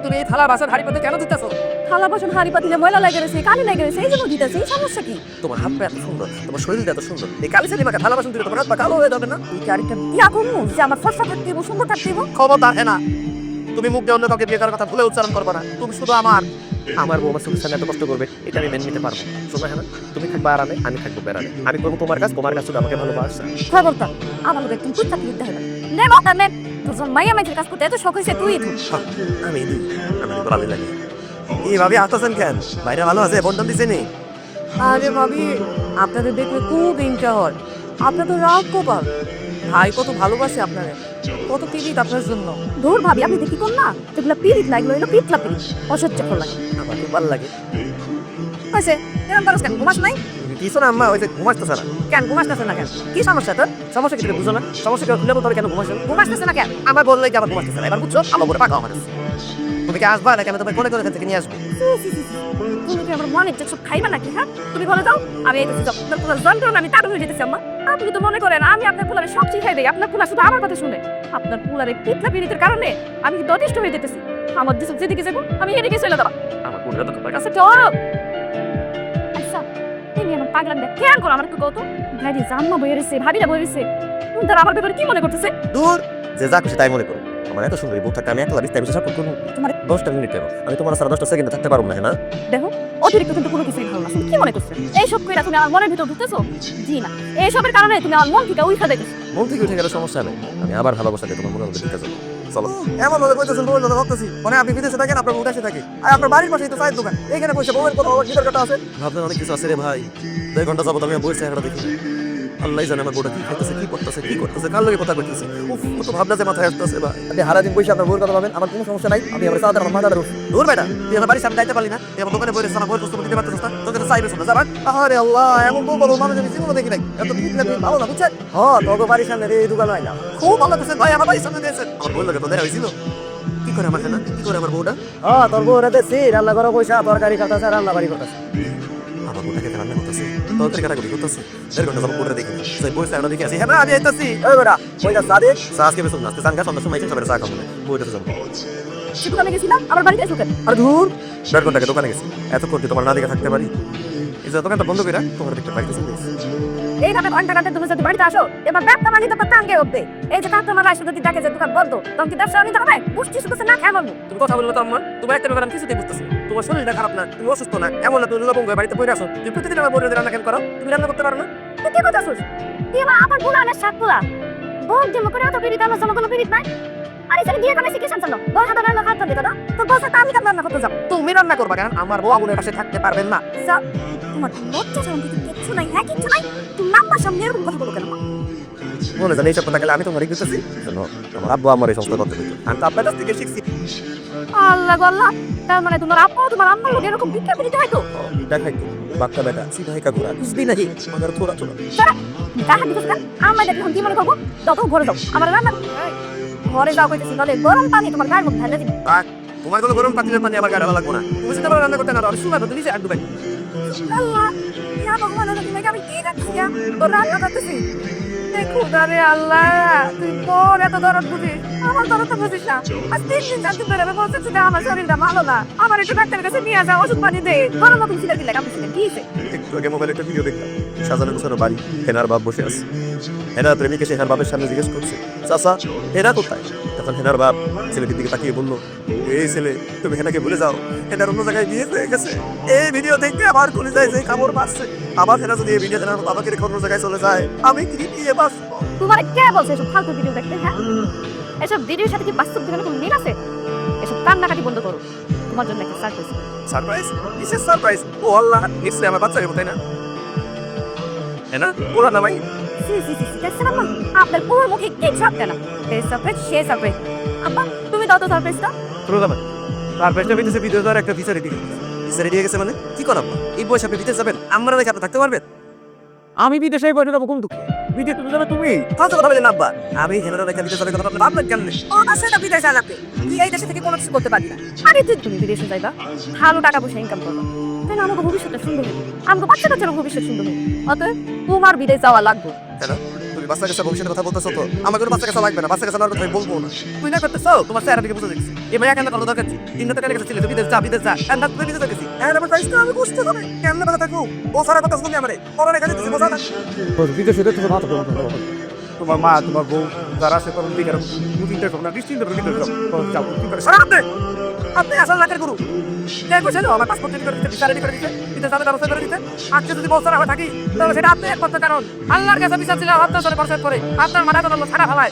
তুমি এই থালা বাসন হাড়ি পাতে কেন দিতেছো? থালা বাসন হাড়ি পাতিলে ময়লা লেগে গেছে, কালি লেগে গেছে, এই জন্য দিতেছি। এই সমস্যা কি? তোমার হাত পা এত সুন্দর, তোমার শরীরটা এত সুন্দর, এই কালি সালিমাকে থালা বাসন দিলে তোমার হাত পা কালো হয়ে যাবে না? তুই কি আরেকটা বিয়া করবো যে আমার ফর্সা থাকতে হইব, সুন্দর থাকতে হইব? খবরদার না, তুমি মুখ দিয়ে অন্য কাউকে বিয়ে করার কথা ভুলে উচ্চারণ করবে না। তুমি শুধু আমার বউ আমার চোখের সামনে এত কষ্ট করবে, এটা আমি মেনে নিতে পারবো না। শোনো হ্যাঁ, তুমি থাকবে আরামে, আমি থাকবো বেড়ালে। আমি করবো তোমার কাজ শুধু আমাকে ভালোবাসা। খবরদার আমার লোক একদম তুই থাকতে দিতে হবে নে মাথা নে। তোর যখন মাইয়া মাইয়ের কাজ করতে এত শখ হয়েছে তুই তুই আমি ভালো লাগে। এই ভাবি আসতেছেন কেন? বাইরে ভালো আছে, বন্ধন দিছে নি? আরে ভাবি, আপনাদের দেখলে খুব ইনকা হয়। আপনার তো রাগ কপাল। ভাই কত ভালোবাসে আপনারে, কত পিরিত আপনার জন্য। দূর ভাবি, আপনি দেখি কোন না যেগুলো পিরিত লাগলো, এগুলো পিতলা পিরিত, অসহ্যকর লাগে। আমার খুব ভালো লাগে। হয়েছে এরকম পারস কেন? ঘুমাস নাই কিছু না আম্মা, ওই যে ঘুমাসতেছে না। কেন? ঘুমাসতেছে না কেন? কি সমস্যা তোর? সমস্যা কি তুমি বুঝো না? সমস্যা কি খুলে বলতে হবে কেন ঘুমাসেন? ঘুমাসতেছে না কেন? আমার বললেই কি আবার ঘুমাসতেছে না? এবার বুঝছো? আমার বলে পাকা আমার। তুমি কি আসবা নাকি আমি তোমার কোনে কোনে থেকে নিয়ে আসবো? তুমি কি আমার মনে সব খাইবা নাকি? হ্যাঁ তুমি বলে দাও, আমি এই তো আপনার পুরো যন্ত্রণা আমি তাড়ু হয়ে যেতেছি আম্মা। আপনি তো মনে করেন আমি আপনার পুলারে সব শিখাই দেই, আপনার পুলা শুধু আমার কথা শুনে। আপনার পুলারে পিতলা পিরিতের কারণে আমি কিন্তু অতিষ্ঠ হয়ে যেতেছি। আমার দেশ যেদিকে যাবো আমি এদিকে চলে যাবো। আমার কোনে তো কথা আচ্ছা চল। আচ্ছা তুমি আমার পাগলাম দেখ কেন করো? আমার একটু কত ভাইরি জাম্মা বই রয়েছে, ভাবিরা বই রয়েছে, তারা আমার ব্যাপারে কি মনে করতেছে? দূর, যে যা খুশি তাই মনে করো। আমার এত সুন্দর বউ থাকতে আমি একলা বিস্তারিত বসে সাপোর্ট করবো। তোমার 10টা মিনিট কেন? আমি তোমার সারা 10টা সেকেন্ড থাকতে পারবো না, হ্যাঁ না? দেখো অতিরিক্ত কিন্তু কোনো কিছুই ভালো না। তুমি কি মনে করছো এইসব কইরা তুমি আমার মনের ভিতর ঢুকতেছো? জি না, এইসবের কারণে তুমি আমার মন থেকে উইখা দেখছো। মন থেকে উঠে গেলে সমস্যা নেই, আমি আবার ভালোবাসাকে তোমার মনের মধ্যে দিতে যাবো। চলো। এমন ভাবে কইতেছেন বউয়ের কথা ভাবতেছি মানে আপনি বিদেশে থাকেন, আপনার বউ দেশে থাকে, আর আপনার বাড়ির পাশেই তো চায়ের দোকান। এইখানে বসে বউয়ের কথা ভিতর কথা আছে। ভাবলেন অনেক কিছু আছে রে ভাই। 2 ঘন্টা যাবত আমি বউয়ের চেহারা দেখি। আল্লাহ জানে আমার বউটা কি খাইতেছে, কি করতেছে, কার লগে কথা কইতেছে। উফ, কত ভাবনা যে মাথায় আসতেছে ভাই। আপনি সারা দিন বসে আপনার বউয়ের কথা ভাবেন, আমার কোনো সমস্যা নাই। আমি আমার সাথে আমার মাথাটা রুশ। দূর বেটা, তুই আমার বাড়ির সামনে যাইতে পারলি না? তুই আমার দোকানে বইরে সারা বউয়ের প্রস্তুতি দিতে পারতেছিস না? তোকে তো চাইবে শোনা যাবা। আরে আল্লাহ, এমন বউ বলো মানুষ আমি জীবনে দেখি নাই। এত পিছলে তুমি ভালো না বুঝছেন? হ্যাঁ, তোকে বাড়ির সামনে এই দোকান হয় না। খুব ভালো করছেন ভাই, আমার বাড়ির সামনে দিয়েছেন। আমার বউয়ের লগে তো দেখা হয়েছিল। কি করে আমার খানা? কি করে আমার বউটা? হ্যাঁ, তোর বউরা দেশি রান্না করা পয়সা তরকারি খাতাছে, রান্না বাড়ি করতেছে। আমার বউটাকে রান্না করতেছে, তরকারি কাটাকুটি করতেছে। 1.5 ঘন্টা যাবো বউটা দেখি। সেই বউয়ের চেহারা দেখে আসি। হ্যাঁ না, আমি আইতাছি। ওই বেটা, ওইটা সাদে সাজকে বেসন নাচতে সানগা সন্ধ্যা সময় সবাই চা খাবো। বউটা যাবো। সে দোকানে গেছিলাম, আমার বাড়িতে এসো কেন? আরে ধুর, 1.5 ঘন্টা আগে দোকানে গেছি। এতক্ষণ কি তোমার না দেখে থাকতে পারি? এই যে দোকানটা বন্ধ করে তোমার দেখতে পাইতেছি। এইভাবে ঘন্টা ঘন্টা তুমি যদি বাড়িতে আসো এবার ব্যবসা বাণিজ্য করতে আগে অব্দি। এই যে কাস্টমার আসে যদি দেখে যে দোকান বন্ধ, তখন কি ব্যবসা বাণিজ্য হবে? বুঝছি শুধু না খেয়ে বলবো। তুমি কথা বললো তো আম্মা, তোমার একটা ব্যাপার আমি কিছুতেই বুঝতেছি। তোমার শরীরটা খারাপ না, তুমি অসুস্থ না, এমন না তুমি লবঙ্গ বাড়িতে পড়ে আসো। তুমি প্রতিদিন আমার বোনের রান্না কেন করো? তুমি রান্না করতে পারো না? তুই কি কথা শুস? তুই আমার বুলা না সাত বুলা বোন যেমন করে অত পিড়িত আমার কোনো পিড়িত নাই। আরে সেটা বিয়ে করে শিখেছেন চলো বই হাতে রান্না খাতে দিতে দাও। তোর বসে তা আমি কেন রান্না করতে যাবো? তুমি রান্না করবা কেন? আমার বউ আগুনের পাশে থাকতে পারবেন না। তোমার লজ্জা শরম কিছু নাই? হ্যাঁ কিচ্ছু নাই। তুমি নাম্বার সামনে এরকম কথা বলো কেন? মনে জানি এইসব কথা গেলে আমি তোমার রেখেছি। আমার আব্বু আমার এই সংস্থা করতে দিত, আমি তো আপনার কাছ থেকে শিখছি। আল্লাহ গল্লা, তার মানে তোমার আব্বু তোমার আম্মার লোক এরকম ভিক্ষা পিড়িতে হয়তো দেখাই তো বাচ্চা বেটা সিধাই কা ঘোরা বুঝবি নাকি মগর থোড়া থোড়া সারা কাহা দিছস না আমরা দেখি কি মনে করব? যত ঘরে যাও আমার রান্না ঘরে যাও কইতেছি নলে গরম পানি তোমার গায়ের মধ্যে ঢেলে দিবি। তোমার কোনো গরম পানির পানি আমার গায়ে লাগবে না। তুমি সেটা রান্না করতে না দাও, সুগা তো নিচে একদম। আল্লাহ ইয়া ভগবান, তুমি আমি কি রাখছি তো রান্না করতেছি। দেখো দারে আল্লাহ, তুই তোর এত দরদ বুঝিস, আমার দরদ তো বুঝিস না। আজ 3 দিন জানতে পেরে আমি বলতেছি যে আমার শরীরটা ভালো না, আমার একটু ডাক্তারের কাছে নিয়ে যা, ওষুধ পানি দে। গরম মতন ছিল দিলে কাপড় ছিল কি হয়েছে? একটু আগে মোবাইলে একটা ভিডিও দেখলাম, সাজানো গোছানো বাড়ি, হেনার বাপ বসে আছে। হেনার প্রেমিক এসে হেনার বাপের সামনে জিজ্ঞেস করছে, চাচা হেনা কোথায়? তখন হেনার বাপ ছেলেটির দিকে তাকিয়ে বলল, এই ছেলে তুমি হেনাকে ভুলে যাও, হেনার অন্য জায়গায় বিয়ে হয়ে গেছে। এই ভিডিও দেখতে আমার কোন যায় যে কামড় পাচ্ছে। আবার হেনা যদি এই ভিডিও হেনার বাবাকে রেখে অন্য জায়গায় চলে যায়, আমি কি নিয়ে বাঁচবো? তোমার কে বলছে এসব ফালতু ভিডিও দেখতে? হ্যাঁ, এসব ভিডিওর সাথে কি বাস্তব জীবনে কোনো মিল আছে? এসব কান্নাকাটি বন্ধ করো, তোমার জন্য একটা সারপ্রাইজ। সারপ্রাইজ? কিসের সারপ্রাইজ? ও আল্লাহ, নিশ্চয়ই আমার বাচ্চা হবে তাই না? হেনা ওরা না ভাই সি সি সি সি দেখছেন আম্মা, আপনার পুরো মুখে কি ছাপতে না? এই সারপ্রাইজ সে সারপ্রাইজ। আম্মা তুমি দাও তো সারপ্রাইজটা। তোর দাও। সারপ্রাইজটা বিদেশে ভিডিও দেওয়ার একটা ভিসা রেডি গেছে মানে কি করাবো? এই বয়সে আপনি বিদেশে যাবেন, আমরা দেখে আপনি থাকতে পারবেন? আমি বিদেশে বসে যাবো কোন দুঃখে? বিদেশ তুমি যাবে তুমি? কত কথা বলেন আব্বা, আমি হেনারা রেখে বিদেশে যাবে কথা আপনি ভাবলেন কেমনে? ও তার সাথে বিদেশে যাবে, তুই এই দেশে থেকে কোনো কিছু করতে পারবি না। আরে তুমি বিদেশে যাইবা, ভালো টাকা পয়সা ইনকাম করবা, তাই না? আমাকে ভবিষ্যৎটা সুন্দর হবে, আমাকে বাচ্চা কাচ্চার ভবিষ্যৎ সুন্দর হবে। অতএব তোমার বিদেশ যাওয়া লাগবে। কেন? তুমি তুমি বাচ্চা কাছে ভবিষ্যতের কথা বলতেছো তো আমার কোনো বাচ্চা কাছে লাগবে না বাচ্চা কাছে আমার কথা আমি বলবো না তুই না করতেছো তোমার চেহারা দিকে বুঝে দেখছি এই মাইয়া কেন কত দরকার ছিল ইন্নাতে কেন গেছিল বিদেশ যা এন্ড তুমি বিদেশ গেছি হ্যাঁ আমার কাছে আমি বুঝতে হবে কেমন কথা থাকবো ও সারা কথা শুনি আমারে পরে রেখে দিতেছি বোঝা না বিদেশে তো তোমার মাথা তোমার মা তোমার বউ যারা আছে তখন দিকে মুদিনটা তোমরা নিশ্চিন্ত যাও আপনি আসল লাখের গুরু যে কইছিল আমার পাসপোর্ট রেডি করে দিতে ভিসা রেডি করে দিতে বিদেশ যাবে ব্যবস্থা করে দিতে আজকে যদি বছর আমি থাকি তাহলে সেটা আপনি একমাত্র কারণ আল্লাহর কাছে বিচার ছিল আপনার সাথে পরিশোধ করে আপনার মাথা তো ছাড়া ফেলায়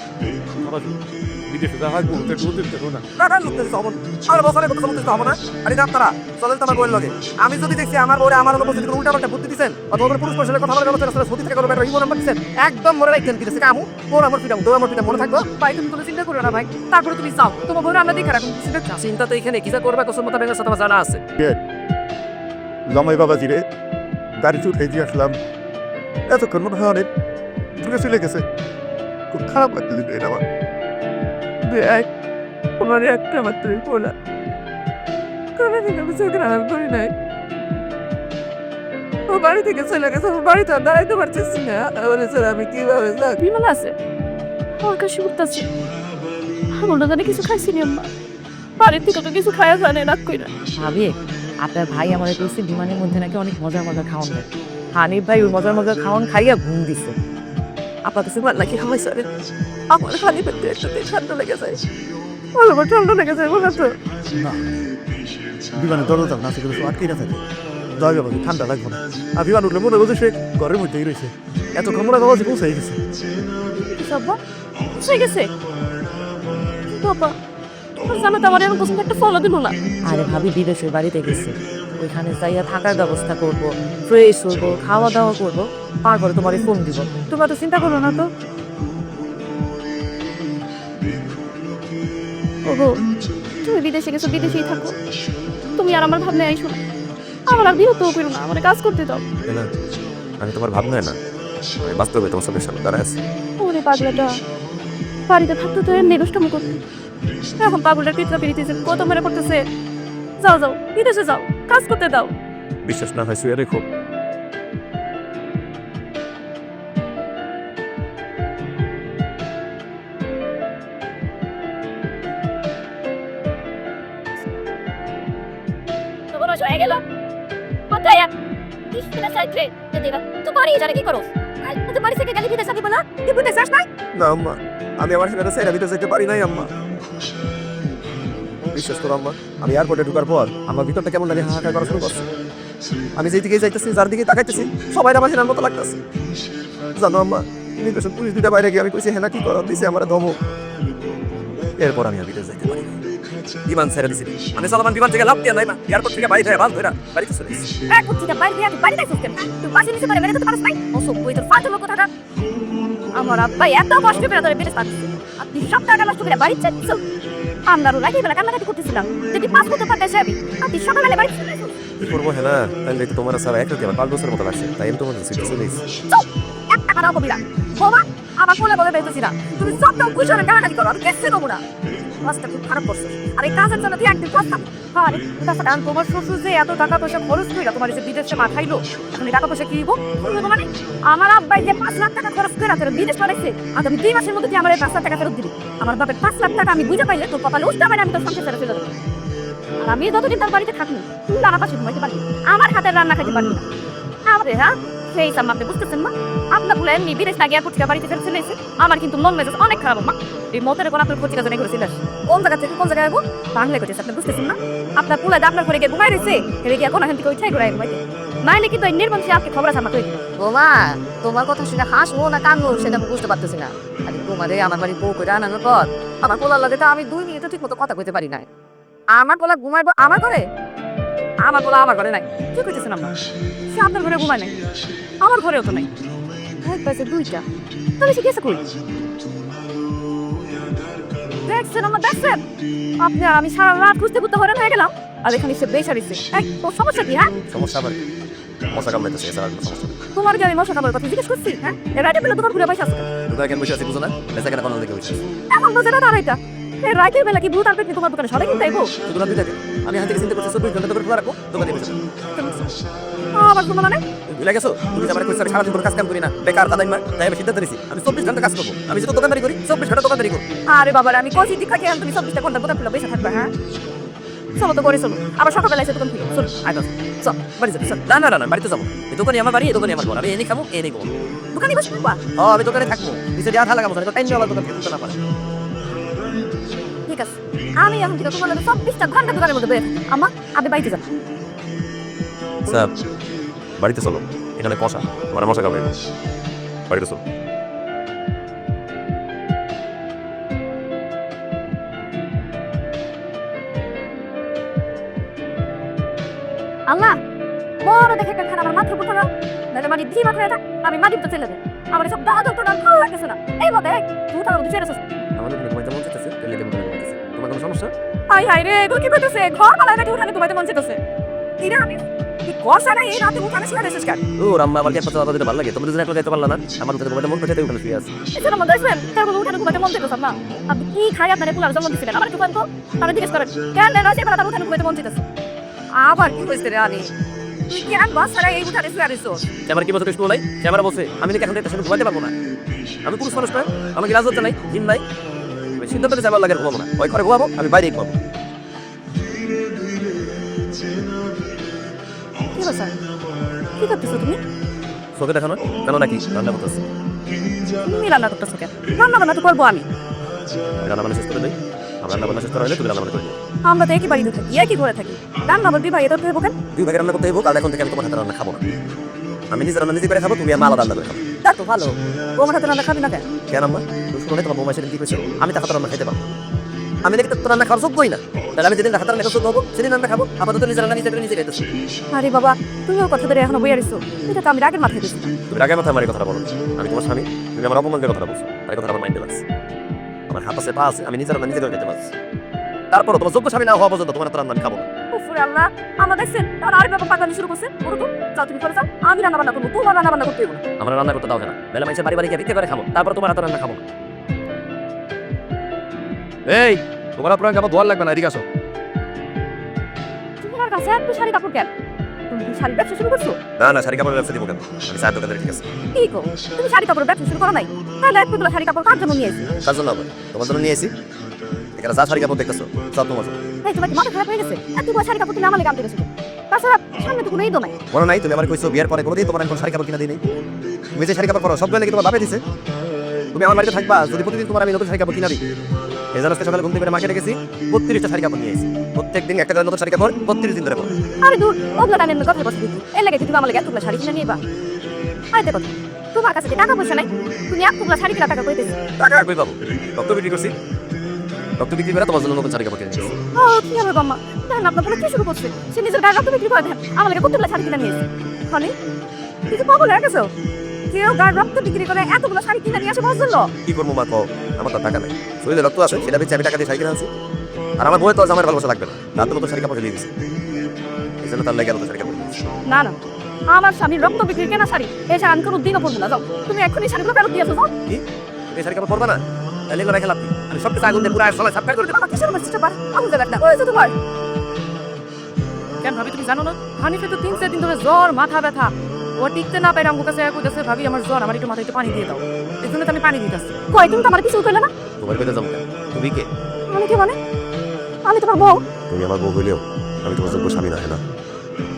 বিদেশে যা হয় বলতে বলতে না কারণ লোক দেখতে হবে আমার বছরের কথা বলতে হবে না আর এটা আপনারা চলেন তো আমার বইয়ের লগে আমি যদি দেখছি আমার বউরে আমার উপস্থিত উল্টা পাল্টা বুদ্ধি দিচ্ছেন বা তোমাদের পুরুষ পরিষদের কথা বলার ব্যবস্থা আছে সত্যি থেকে করবে ইমো নাম্বার দিচ্ছেন একদম মনে রাখবেন কি কামু তোর আমার পিটাম তোর আমার পিটাম মনে থাকবো ভাই তুমি কোনো চিন্তা করো না ভাই তারপরে তুমি যাও তোমার বউরা আমরা দেখে রাখুন চিন্তা তো এখানে কিসা করবে কসম মতো ব্যাংকের সাথে আমার জানা আছে জামাই বাবাজি রে গাড়ি চুট দিয়ে আসলাম এতক্ষণ মনে হয় অনেক দূরে চলে গেছে খুব খারাপ লাগছে এটা আমার তোমার একটা মাত্র বলা কোনো দিন আমি চোখের আড়াল করি নাই ও বাড়ি থেকে চলে গেছে ও বাড়িতে আর দাঁড়াইতে পারতেছি না বলেছে আমি কিভাবে বিমলা আছে আমার কাছে উঠতেছে আমার না জানি কিছু খাইছি নি আম্মা বাড়ির থেকে তো কিছু খাওয়া জানে না কই না ভাবি আপনার ভাই আমার কইছে বিমানের মধ্যে নাকি অনেক মজার মজার খাওয়ান দেয় হানিফ ভাই ওই মজার মজার খাওয়ান খাইয়া ঘুম দিছে আপনাদের সিমার নাকি হাওয়াই সারে আমার খালি পেটে একসাথে ঠান্ডা লেগে যায় আমার ঠান্ডা লেগে যায় বলে তো না বিমানে দরজা না সেগুলো সব আটকে না থাকে যাই বাবা ঠান্ডা লাগবে না আর বিমান উঠলে মনে হচ্ছে সে ঘরের মধ্যেই রয়েছে এত কামড়া বাবা যে পৌঁছে গেছে সব্বা হয়ে গেছে বাবা তোমার জানো তো আমার এরকম পছন্দ একটা ফলো দিল না আরে ভাবি বিদেশের বাড়িতে গেছে ওইখানে যাইয়া থাকার ব্যবস্থা করব ফ্রেশ হইব খাওয়া দাওয়া করব তারপরে তোমার ফোন দিব তোমরা তো চিন্তা করো না তো ওগো তুমি বিদেশে গেছো বিদেশেই থাকো তুমি আর আমার ভাবনায় আইসো না আমার আর বিরত করো না আমার কাজ করতে দাও না আমি তোমার ভাবনায় না আমি বাস্তবে তোমার চোখের সামনে দাঁড়ায় আছি ওরে পাগলাটা বাড়িতে থাকতে তো এমনি দুষ্টমি করতে এখন পাগলটার পিঠা পিড়িতেছে কত মেরে পড়তেছে যাও যাও বিদেশে যাও কাজ করতে দাও বিশ্বাস না হয় শুয়ে রেখো তোমার হয়ে গেল কোথায় কিসের সাইডে দেবা তো বাড়ি যারে কি করো আজ তো বাড়ি থেকে গেলি বিদেশে যাবি না তুই বিদেশে যাস নাই না আম্মা আমি আমার সেটা সাইড আমি তো যেতে পারি নাই আম্মা বিশ্বাস করো আম্মা আমি এয়ারপোর্টে ঢোকার পর আমার ভিতরটা কেমন জানি হাহাকার করা শুরু করছে আমি যেই দিকে যাইতেছি যার দিকে তাকাইতেছি সবাই আমার সেনার মতো লাগতেছে জানো আম্মা ইমিগ্রেশন পুলিশ দুইটা বাইরে গিয়ে আমি কইছি হ্যাঁ কি করো দিছে আমার ধমক এরপর আমি আর বিদেশ যাইতে পারি না। বিমান ছেড়ে দিছি আমি সালমান বিমান থেকে লাভ দিয়ে নাই না এয়ারপোর্ট থেকে বাইরে হয়ে বাস ধরে বাড়িতে চলে এসেছি এক কুচিটা বাইরে দিয়ে বাড়ি যাইছিস কেন তুই পাশে নিচে পারে মেরে তো পারছ নাই ও সব বই তোর ফালতু লোক কথাটা আমার আব্বা এত কষ্ট করে ধরে বিদেশ পাঠিয়েছে আপনি সব টাকা নষ্ট করে বাড়ি যাচ্ছ আমরাও রাগে বেলা কান্নাকাটি করতেছিলাম যদি পাঁচ বছর পর দেশে যাবি আপনি সকালে বাড়ি চলে এসো কি করবো হ্যাঁ না তাহলে তো তোমার সারা এক রাতে আমার 5 বছরের মতো লাগছে তাই আমি তোমার কাছে চলে এসেছি চুপ এক টাকা দাও কবিরা বাবা আমার কোলে বলে বেঁচেছি না তুমি সব দাও কুশলে কান্নাকাটি করো আমি কেসে দেবো না কাজটা খুব খারাপ করছো আর এই কাজের জন্য তুই একদিন কাজ থাকো আরে তাছাড়া তোমার শ্বশুর যে এত টাকা পয়সা খরচ করে তোমার যে বিদেশে মাথাইলো এখন এই টাকা পয়সা কি দিব মানে আমার আব্বাই যে 5 লাখ টাকা খরচ করে রাখে বিদেশ পাঠাইছে আর তুমি 2 মাসের মধ্যে আমার এই 5 লাখ টাকা ফেরত দিবি আমার বাপের 5 লাখ টাকা আমি বুঝে পাইলে তোর কপালে উঠতে পারে আমি তোর সংসার ফেরত দেবো আর আমি যতদিন তার বাড়িতে থাকি তুমি রান্না পাশে ঘুমাইতে পারবি আমার হাতের রান্না খাইতে পারবি না আমারে হ্যাঁ সেই সাম আপনি বুঝতেছেন না আপনার বলে এমনি বিদেশ না গিয়ে পত্রিকা বাড়িতে ফেরত চলে এসে আমার কিন্তু মন মেজাজ অনেক খারাপ মা এই মতের কোন আপনার পত্রিকা জন্য করেছিল কোন জায়গা থেকে কোন জায়গায় যাবো বাংলা করতেছে আপনি বুঝতেছেন না আপনার পুলা আপনার ঘরে গিয়ে ঘুমাই রয়েছে হেরে গিয়ে কোন এখান থেকে ওইটাই ঘুরাই ঘুমাইতে নাইলে কিন্তু এই নির্বংশী আপনি খবর আছে আমাকে বোমা তোমার কথা শুনে হাসবো না কানবো সেটা আমি বুঝতে পারতেছি না আরে তোমারে আমার বাড়ি বউ করে আনানোর পর আমার পোলার লাগে তো আমি 2 মিনিটও ঠিক মতো কথা কইতে পারি না আমার পোলা ঘুমাইবো আমার ঘরে আমার বলা আমার ঘরে নাই কি কইতেছেন আপনার সে আপনার ঘরে ঘুমায় নাই আমার ঘরেও তো নাই এক পাশে 2টা তাহলে সে গেছে কই দেখছেন আমার দেখছেন আপনি আর আমি সারা রাত খুঁজতে খুঁজতে হয়রান হয়ে গেলাম আর এখানে সে বেসারিছে এক তোর সমস্যা কি হ্যাঁ সমস্যা আবার কি? মশা কামড়াইতেছে এছাড়া আর কোনো সমস্যা নেই তোমার কি আমি মশা খাবার কথা জিজ্ঞেস করছি হ্যাঁ এর আইডিয়া পেলে তোমার ঘুরে পয়সা আছে তোমরা কেন বসে আছি বুঝো না বেচা কেনা কোনো দিকে বসে আছি এখন তো যেটা দাঁড়াইটা এই রাতের বেলা কি ভূত আর পেটনি তোমার দোকানে সবাই কিনতে আইবো? দোকান দুই থাকে আমি হাতে চিন্তা করছি 24 ঘন্টা ধরে খোলা রাখবো দোকানে বসে আবার কোনো মানে ভুলে গেছো তুমি আমার কইছ সারাদিন কোনো কাজ কাম করি না বেকার কাদাই মা তাই আমি সিদ্ধান্ত নিছি আমি 24 ঘন্টা কাজ করবো আমি যদি দোকানদারি করি 24 ঘন্টা দোকানদারি করব আরে বাবারে আমি কোচি দীক্ষা খেয়ে তুমি 24টা ঘন্টা দোকান খুলে বসে থাকবে হ্যাঁ চলো তো করে চলো আবার সকালবেলা এসে দোকান খুলো চলো আই দোস চল বাড়ি যাবি চল না না না না বাড়িতে যাবো এই দোকানে আমার বাড়ি এই দোকানে আমার ঘর আমি এনে খাবো এনে খাবো দোকানে বসে থাকবা আমি দোকানে থাকবো নিচে দিয়ে আঠা লাগাবো না টাইম দেওয়া দোকান খেতে না পারে ঠিক আছে আমি এখন থেকে তোমার 24টা ঘন্টা দোকানের মধ্যে বের আমা আপনি বাইরে যান স্যার বাড়িতে চলো এখানে কষা তোমার মশা খাবে বাড়িতে চলো আল্লাহ বড় দেখে একটা খান আমার মাথার উপর না নাহলে মানে ধি মাথায় এটা আমি মাটির তো চলে যাবে আমার সব দাদা তো না ভালো লাগতেছে না এই মতে তুই তার মধ্যে ছেড়ে আমাদের ঘুমাইতে মন চাইতেছে তেলে দেবো তোমার কোনো সমস্যা হাই হাই রে এগুলো কি করতেছে ঘর পালায় নাকি উঠানে তোমাদের মন চেতেছে ইরা আমি কি করছ না এই রাতে উঠানে শুয়ে আছিস কেন ও রাম্মা আমার কি একটা কথা দিতে ভালো লাগে তোমরা যদি একলা যাইতে পারলা না আমার উঠে ঘুমাইতে মন করতে ওখানে শুয়ে আছে এছাড়া মধ্যে আসবেন তার মধ্যে উঠানে ঘুমাইতে মন চেতেছে না আপনি কি খাই আপনার পুলার জন্ম দিছিলেন আমার একটু তো তাহলে জিজ্ঞেস করেন কেন না সে বেলা তার উঠানে ঘুমাইতে মন চেতেছে আবার কি হয়েছে রে আরে তুই কি আর বাস ছাড়া এই উঠানে শুয়ে আছিস সে আমার কি বলতে কৃষ্ণ নাই সে আমার বসে আমি নাকি এখন একটা সময় ঘুমাইতে পারবো না আমি পুরুষ মানুষ না আমাকে লাজ হচ্ছে নাই দিন নাই আমি সিদ্ধান্ত নিতে আমার লাগে আর ঘুমাবো না ওই ঘরে ঘুমাবো আমি বাইরে ঘুমাবো কি হয়েছে কি করতেছো তুমি চোখে দেখানো কেন নাকি রান্না করতেছে তুমি রান্না করতেছো কেন রান্না বান্না তো করবো আমি রান্না বান্না শেষ করে দেয় আমার রান্না বান্না শেষ করা হলে তুমি রান্না বান্না করে দিও আমরা তো একই বাড়িতে থাকি একই ঘরে থাকি রান্না বান্না বিভাগে তো কেন দুই ভাগে রান্না করতে হইব কারণ এখন থেকে আমি তোমার হাতে রান্না খাবো না আমি নিজে রান্না নিজে করে খাবো তুমি আমার আলাদা রান্না করে খাবো তা তো ভালো বৌমার হাতে রান্না খাবি না কেন কেন আম্মা তুমি শুনো তোমার বৌমা সেদিন কি করেছে আমি তার হাতে রান্না খাইতে পারবো আমি নাকি তোর রান্না খাওয়ার যোগ্যই না তাহলে আমি যেদিন হাতে রান্না খাওয়ার যোগ্য হবো সেদিন রান্না খাবো আপাতত নিজে রান্না নিজে করে নিজে খাইতেছি আরে বাবা তুমিও কথা ধরে এখনো বইয়া রইছো এটা তো আমি রাগের মাথায় দিচ্ছি তুমি রাগে মাথায় আমার এই কথাটা বলো আমি তোমার স্বামী তুমি আমার অপমানের কথাটা বলছো তাই কথা আমার মাইন্ডে লাগছে আমার হাত আছে পা আছে আমি নিজে রান্না নিজে করে খেতে পারছি তারপরও তোমার যোগ্য স্বামী না হওয়া পর্যন্ত তোমার হাতে রান্না আমি খাবো না উফরে আল্লাহ আমরা দেখছেন তার আরেক বাবা পাকানি শুরু করছে ওরো তো যাও তুমি করে যাও আমি রান্না বান্না করবো তোমার রান্না বান্না করতে হবে না আমরা রান্না করতে দাও কেন বেলা মাইসে বাড়ি বাড়ি গিয়ে ভিক্ষা করে খাবো তারপর তোমার হাতে রান্না খাবো না এই তোমার আপনার খাবো দোয়ার লাগবে না এদিকে আসো তোমার কাছে এত শাড়ি কাপড় কেন তুমি কি শাড়ি ব্যবসা শুরু করছো না না শাড়ি কাপড়ের ব্যবসা দিব কেন আমি চায়ের দোকানে ঠিক আছে কি গো তুমি শাড়ি কাপড়ের ব্যবসা শুরু করো নাই তাহলে এতগুলো শাড়ি কাপড় কার জন্য নিয়ে এসেছি কার জন্য আবার তোমার জন্য নিয়ে এসি এখানে যা শাড়ি কাপড় দেখতেছো সব তোমার জন্য। এই তোমার কি মাথা খারাপ হয়ে গেছে এতগুলো শাড়ি কাপড় তুমি আমার লেগে আনতে গেছো তাছাড়া সামনে তো কোনো ঈদও নাই মনে নাই তুমি আমার কইছো বিয়ের পরে কোনোদিন তোমার এখন শাড়ি কাপড় কিনা দিই নাই তুমি যে শাড়ি কাপড় পরো সবগুলো নাকি তোমার বাপে দিছে তুমি আমার বাড়িতে থাকবা যদি প্রতিদিন তোমার আমি নতুন শাড়ি কাপড় কিনা দিই এই জন্য আজকে সকালে ঘুম থেকে বের মাকে রেখেছি 32টা শাড়ি কাপড় নিয়ে এসেছি প্রত্যেকদিন একটা করে নতুন শাড়ি কাপড় 32 দিন ধরে পরো আরে দূর ওগুলো টানে কথা বসে দিচ্ছি এর লাগে কি তুমি আমার লেগে এতগুলো শাড়ি কিনে নিবা আরে দেখো তোমার কাছে কি টাকা পয়সা নাই তুমি এতগুলো শাড়ি কিনা টাকা কইতেছি টাকা কই পাবো রক্ত বিক্রি করছি রক্ত বিক্রি করে তোমার জন্য নতুন শাড়ি কাপড় কিনে দিয়েছি ও কি হবে বাম্মা দেখেন আপনার বলে কি শুরু করছে সে নিজের গায়ে রক্ত বিক্রি করে দেন আমার লেগে কতগুলো শাড়ি কিনে নিয়েছে মানে কিছু পাগল হয়ে গেছো কেউ গায়ে রক্ত বিক্রি করে এতগুলো শাড়ি কিনে নিয়ে আসে বুঝলো কি করবো মা কও আমার তো টাকা নাই শরীরে রক্ত আছে সেটা বেচে আমি টাকা দিয়ে শাড়ি কিনে আনছি আর আমার বউয়ের তো আমার ভালোবাসা লাগবে না রাত মতো শাড়ি কাপড় দিয়ে দিয়েছি এই জন্য তার লেগে নতুন শাড়ি কাপড় দিয়েছি না না আমার স্বামীর রক্ত বিক্রি কেনা শাড়ি এই শাড়ি আমি কোনো দিনও পরবো না যাও তুমি এক্ষুনি শাড়িগুলো ফেরত দিয়েছো যাও কি এই শাড়ি কাপড় পরবা না তাহলে এগুলো রেখে লাভ কি আমি সব কিছু আগুন দিয়ে পুরো সবাই সাফাই করে দেবো বাবা কিসের মেসেজটা পার আমি জায়গাটা ওই যে তোমার কেন ভাবি তুমি জানো না হানিফে তো 3-4 দিন ধরে জ্বর মাথা ব্যথা ও টিকতে না পারে আমার কাছে কইতেছে ভাবি আমার জ্বর আমার একটু মাথায় একটু পানি দিয়ে দাও এই জন্য তো আমি পানি দিতেছি কই তুমি তো আমার কিছু কইলে না তোমার কইতে যাবো কেন তুমি কে আমি কি মানে আমি তোমার বউ তুমি আমার বউ হইলেও আমি তোমার যোগ্য স্বামী না না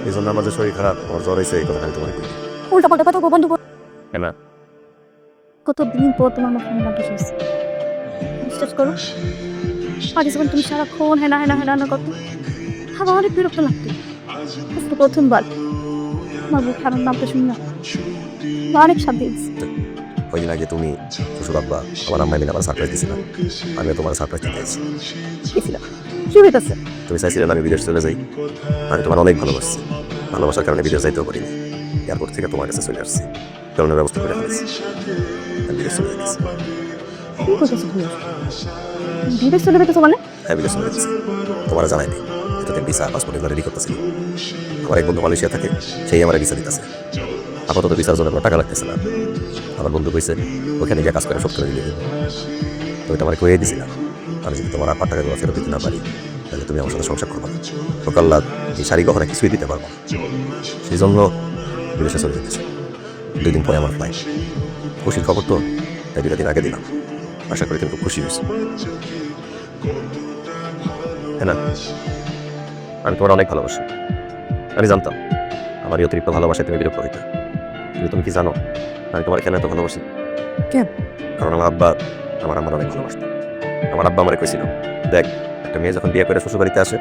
এই জন্য আমার যে শরীর খারাপ আমার জ্বর হয়েছে এই কথা আমি তোমার কই উল্টা পাল্টা কথা বন্ধু কেন কতদিন পর তোমার মুখে আমি নাকি শুনছি বিশ্বাস করো আগে যখন তুমি সারাক্ষণ হেনা হেনা হেনা হেনা করতো আমার অনেক বিরক্ত লাগতো আজকে প্রথমবার আমার মুখে আমার নামটা শুনি না আমার অনেক শান্তি দিচ্ছে কয়দিন আগে তুমি শ্বশুর আব্বা আমার আম্মাই মিলে আমার সারপ্রাইজ দিয়েছিলাম আমি তোমার সারপ্রাইজ দিতে চাইছি গেছিলাম কি হইতেছে তুমি চাইছিলে আমি বিদেশ চলে যাই আমি তোমার অনেক ভালোবাসছি ভালোবাসার কারণে বিদেশ যাইতেও পারিনি এয়ারপোর্ট থেকে তোমার কাছে চলে আসছি কারণের ব্যবস্থা করে ফেলেছি আমি বিদেশ চলে যেতেছি কি করতেছো তুমি বিদেশ চলে যেতেছো মানে হ্যাঁ বিদেশ চলে যেতেছি তোমার জানাইনি এটাতে ভিসা পাসপোর্ট এগুলো রেডি করতেছি আমার এক বন্ধু মালয়েশিয়া থাকে সেই আমার ভিসা দিতেছে আপাতত ভিসার জন্য কোনো টাকা লাগতেছে না আমার বন্ধু কইছে ওখানে গিয়ে কাজ করে সব করে দিলে তো এটা আমার কয়ে দিছিলাম আমি যদি তোমার 8 টাকা ফেরত দিতে না পারি তাহলে তুমি আমার সাথে সংসার করবো না। সকাল্লা এই শাড়ি গহনা কিছুই দিতে পারবো না। সেই জন্য বিদেশে চলে যেতেছে। 2 দিন পরে আমার ফ্লাইট। খুশির খবর তো, তাই 2 দিন আগে দিলাম। আশা করি তুমি খুব খুশি হয়েছে। হ্যাঁ না, আমি তোমার অনেক ভালোবাসি। আমি জানতাম আমার এই অতিরিক্ত ভালোবাসায় তুমি বিরক্ত হইতে, কিন্তু তুমি কি জানো আমি তোমার কেন এত ভালোবাসি? কেন? কারণ আমার আব্বা আমার আম্মার অনেক ভালোবাসত। আমার আব্বা আমারে কইছিল, দেখ একটা মেয়ে যখন বিয়ে করে শ্বশুরবাড়িতে আসে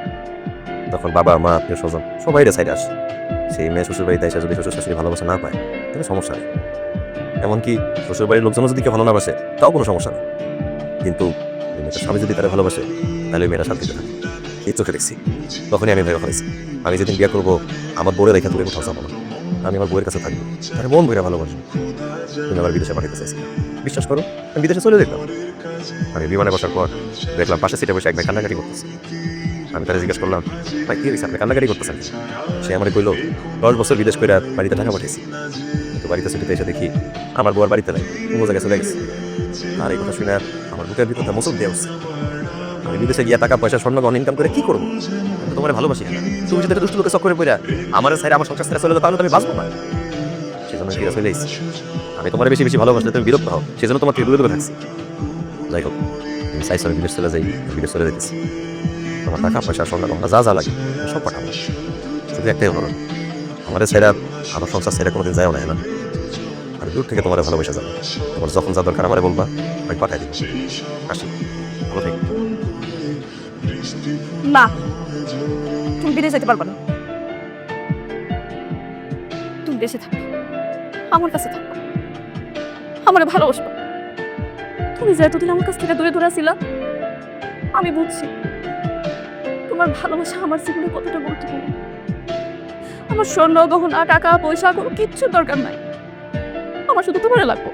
তখন বাবা মা আত্মীয় স্বজন সবাই সাইডে আসে। সেই মেয়ে শ্বশুরবাড়িতে এসে যদি শ্বশুর শাশুড়ি ভালোবাসা না পায় তাহলে সমস্যা নেই। এমনকি শ্বশুরবাড়ির লোকজনও যদি কেউ ভালো না বাসে তাও কোনো সমস্যা নেই। কিন্তু ওই মেয়েটার স্বামী যদি তারা ভালোবাসে তাহলে ওই মেয়েটা শান্তিতে থাকে। এই চোখে দেখছি, তখনই আমি ভেবে ফেলেছি আমি যেদিন বিয়ে করবো আমার বউয়ের রেখা দূরে কোথাও যাবো না। আমি আমার বউয়ের কাছে থাকবো, তার মন বইরা ভালোবাসি। তুমি আবার বিদেশে পাঠাতে চাইছি, বিশ্বাস করো আমি বিদেশে চলে যেতাম। আমি বিমানে বসার পর দেখলাম পাশে সিটে বসে এক ভাই কান্নাকাটি করতেছে। আমি তারা জিজ্ঞেস করলাম, ভাই কি হয়েছে আপনি কান্নাকাটি করতেছেন? সে আমার কইল 10 বছর বিদেশ করে বাড়িতে টাকা পাঠিয়েছি, কিন্তু বাড়িতে ছুটিতে এসে দেখি আমার বউয়ার বাড়িতে নাই, অন্য জায়গায় চলে গেছে। আর এই কথা শুনে আমার বুকের ভিতরটা মোচক দিয়ে উঠছে। আমি বিদেশে গিয়ে টাকা পয়সা স্বর্ণ গহনা ইনকাম করে কি করবো? আমি তো তোমার ভালোবাসি না। তুমি যদি একটা দুষ্ট লোকের চক্করে পড়া আমার সাইডে আমার সংসার ছেড়ে চলে যাও তাহলে তো আমি বাঁচবো না। সেজন্য ফিরে চলে এসেছি। আমি তোমার বেশি বেশি ভালোবাসলে তুমি বিরক্ত হও, সেজন্য তোমার দূরে দূরে থাকছি। যাই হোক তুমি চাইছো আমি বিদেশ চলে যাই, বিদেশ চলে যেতেছি। তোমার টাকা পয়সা স্বর্ণ গহনা যা যা লাগে সব পাঠাবো। শুধু একটাই অনুরোধ, আমাদের ছেড়া আমার সংসার ছেড়ে কোনোদিন যাও না। না আমি দূর থেকে তোমার ভালোবাসা যাবো। তোমার যখন যা দরকার আমারে বলবা, আমি পাঠাই দিব। আসি, ভালো থেকো। না, তুমি বিদেশ যেতে পারবে না। তুমি দেশে থাকবে, আমার কাছে থাকবে, আমার ভালোবাসবে। তুমি যে এতদিন আমার কাছ থেকে দূরে দূরে ছিল, আমি বুঝছি তোমার ভালোবাসা আমার জীবনে কতটা গুরুত্বপূর্ণ। আমার স্বর্ণ গহনা টাকা পয়সা কোনো কিচ্ছু দরকার নাই, আমার শুধু তোমার লাগবে।